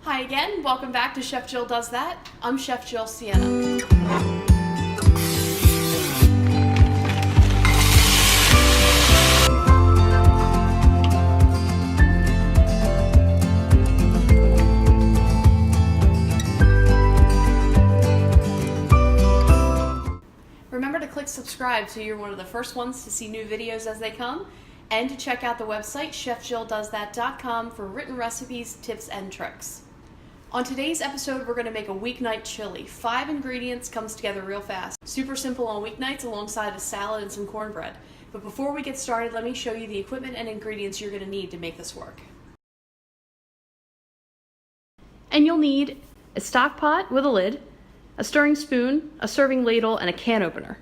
Hi again, welcome back to Chef Jill Does That. I'm Chef Jill Sienna. Remember to click subscribe so you're one of the first ones to see new videos as they come, and to check out the website chefjilldoesthat.com for written recipes, tips, and tricks. On today's episode, we're going to make a weeknight chili. 5 ingredients, comes together real fast. Super simple on weeknights alongside a salad and some cornbread. But before we get started, let me show you the equipment and ingredients you're going to need to make this work. And you'll need a stock pot with a lid, a stirring spoon, a serving ladle, and a can opener.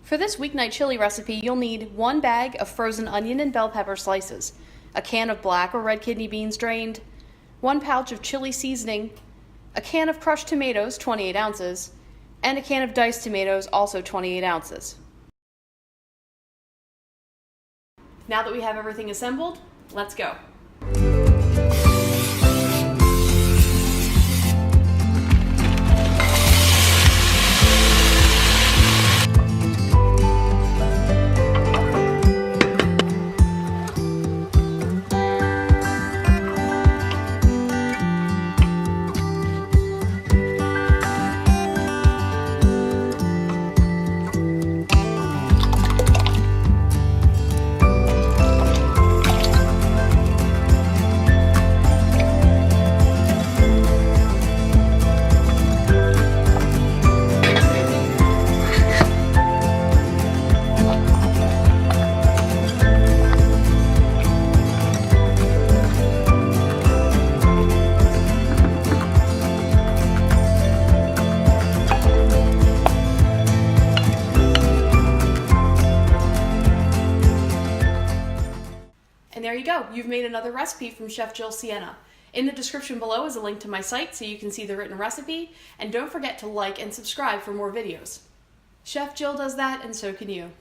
For this weeknight chili recipe, you'll need 1 bag of frozen onion and bell pepper slices, a can of black or red kidney beans drained, 1 pouch of chili seasoning, a can of crushed tomatoes, 28 ounces, and a can of diced tomatoes, also 28 ounces. Now that we have everything assembled, let's go. And there you go, you've made another recipe from Chef Jill Sienna. In the description below is a link to my site so you can see the written recipe, and don't forget to like and subscribe for more videos. Chef Jill does that, and so can you.